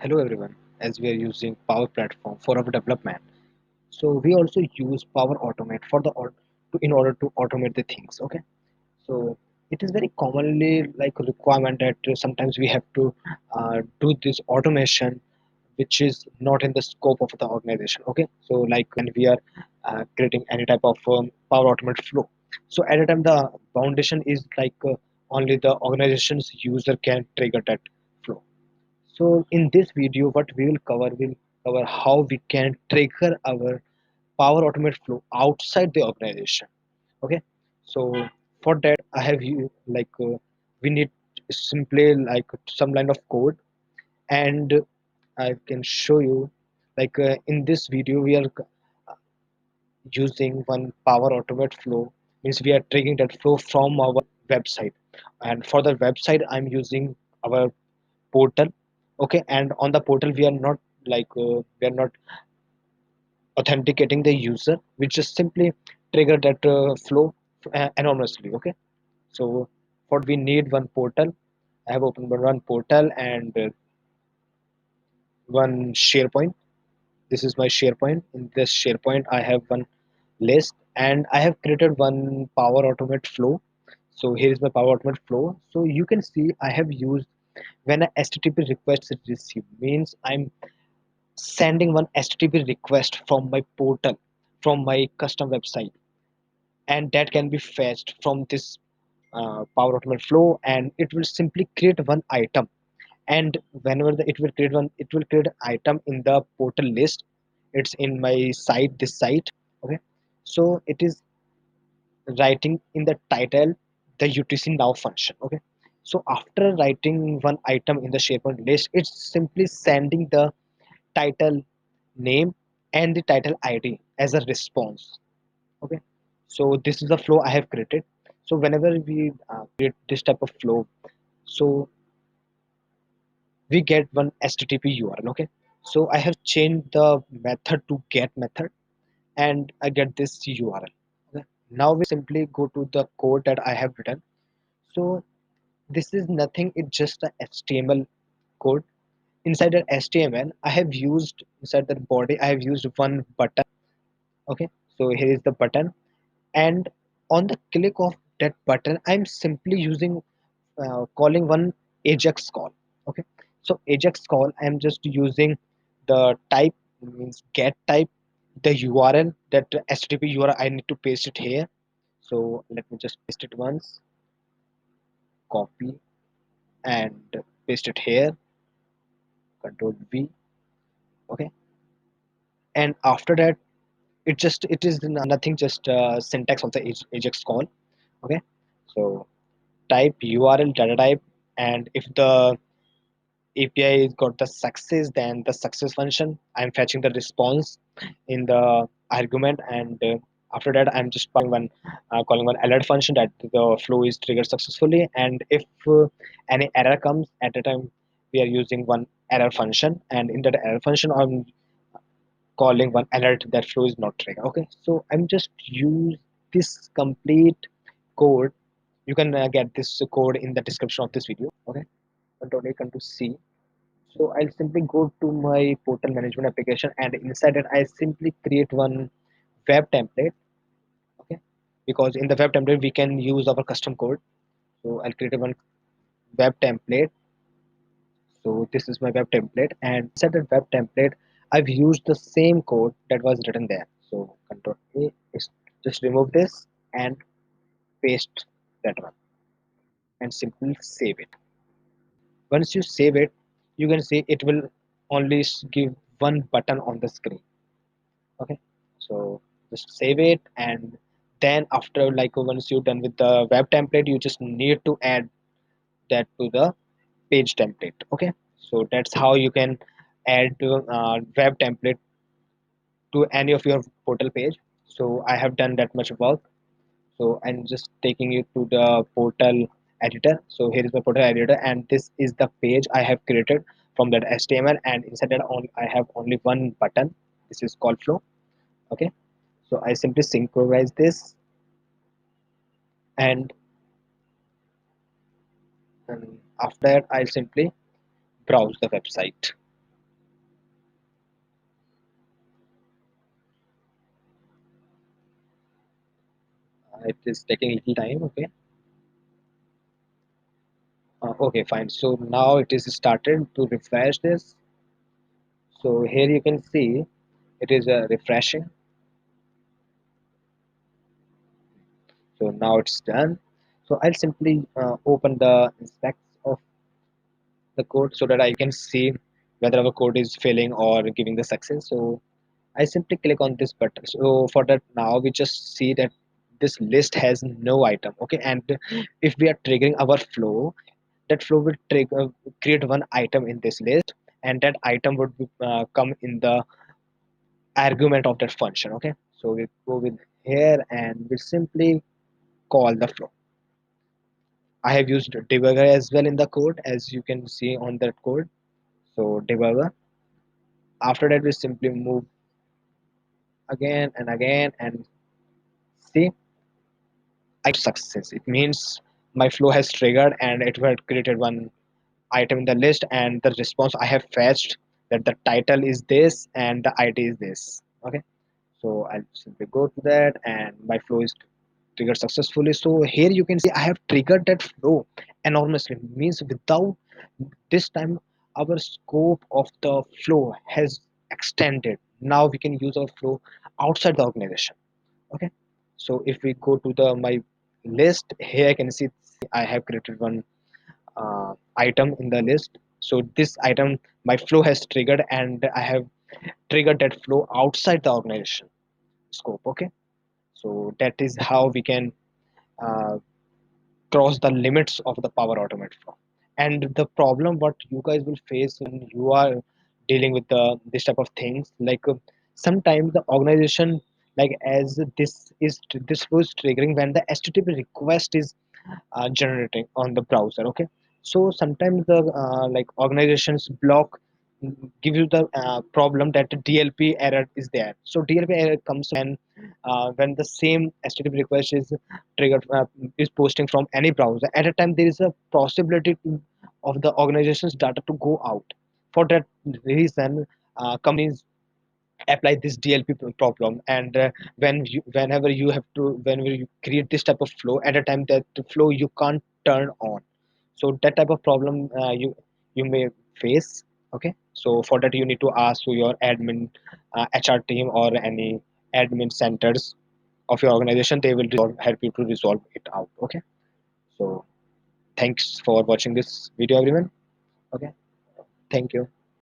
Hello everyone, as we are using Power Platform for our development. So we also use Power Automate for in order to automate the things. Okay, so it is very commonly like a requirement that sometimes we have to do this automation, which is not in the scope of the organization. Okay, so like when we are creating any type of Power Automate flow. So at a time the foundation is like only the organization's user can trigger that flow. So in this video, what we'll cover how we can trigger our Power Automate flow outside the organization. Okay. So for that, I have you like we need simply like some line of code, and I can show you like in this video we are using one Power Automate flow, means we are triggering that flow from our website, and for the website I'm using our portal. Okay, and on the portal we are not we are not authenticating the user. We just simply trigger that flow anonymously. Okay, so for we need one portal. I have opened one portal and one SharePoint. This is my SharePoint. In this SharePoint I have one list, and I have created one Power Automate flow. So here is my Power Automate flow. So you can see I have used when a HTTP request is received, means I'm sending one HTTP request from my portal, from my custom website, and that can be fetched from this Power Automate flow, and it will simply create one item. And whenever it will create an item in the portal list. It's in my site, this site. Okay, so it is writing in the title the UTC now function. Okay, so after writing one item in the SharePoint list, it's simply sending the title name and the title ID as a response. Okay, so this is the flow I have created. So whenever we create this type of flow, so we get one HTTP URL. Okay, so I have changed the method to get method, and I get this URL. Okay, now we simply go to the code that I have written. So this is nothing, it's just a HTML code. Inside the HTML I have used, inside the body I have used one button. Okay, so here is the button, and on the click of that button I'm simply using calling one ajax call. Okay, so ajax call I'm just using the type, means get type, the URL, that HTTP URL I need to paste it here. So let me just paste it once, copy and paste it here, control V. Okay, and after that it is nothing, just syntax of the ajax call. Okay, so type URL data type, and if the API got the success, then the success function I'm fetching the response in the argument, and after that I'm just calling one alert function that the flow is triggered successfully, and if any error comes at the time, we are using one error function, and in that error function I'm calling one alert that flow is not triggered. Okay, so I'm just use this complete code. You can get this code in the description of this video. Okay, control A, control C. So I'll simply go to my portal management application, and inside it I simply create one web template. Okay, because in the web template we can use our custom code. So I'll create one web template. So this is my web template, and inside the web template I've used the same code that was written there. So control A is just remove this and paste that one, and simply save it. Once you save it, you can see it will only give one button on the screen. Okay, so just save it, and then after like once you're done with the web template, you just need to add that to the page template. Okay, so that's how you can add web template to any of your portal page. So I have done that much work. So I'm just taking you to the portal editor. So here is my portal editor, and this is the page I have created from that HTML, and inside that I have only one button. This is called flow. Okay, so I simply synchronize this, and, and after that I'll simply browse the website. It is taking little time. Okay. Okay, fine. So now it is started to refresh this. So here you can see it is refreshing. So now it's done. So I'll simply open the inspects of the code so that I can see whether our code is failing or giving the success. So I simply click on this button. So for that, now we just see that this list has no item. Okay, and if we are triggering our flow, that flow will trigger create one item in this list, and that item would come in the argument of that function. Okay, so we go with here and we simply call the flow. I have used debugger as well in the code, as you can see on that code. So debugger. After that, we simply move again and again and see I success. It means my flow has triggered and it had created one item in the list, and the response I have fetched that the title is this and the ID is this. Okay, so I'll simply go to that and my flow is triggered successfully. So here you can see I have triggered that flow enormously. Means without this time our scope of the flow has extended. Now we can use our flow outside the organization. Okay, so if we go to the my list here, I can see I have created one item in the list. So this item my flow has triggered and I have triggered that flow outside the organization scope. Okay, so that is how we can uh, cross the limits of the Power Automate flow. And the problem what you guys will face when you are dealing with the this type of things, like sometimes the organization, like as this was triggering when the HTTP request is generating on the browser. Okay, so sometimes the like organizations block give you the problem that the DLP error is there. So DLP error comes when the same HTTP request is triggered is posting from any browser. At a time there is a possibility of the organization's data to go out. For that reason, companies apply this DLP problem, and whenever you have to whenever you create this type of flow, at a time that the flow you can't turn on. So that type of problem you may face. Okay, so for that you need to ask to your admin HR team or any admin centers of your organization. They will help you to resolve it out. Okay, so thanks for watching this video, everyone. Okay, thank you.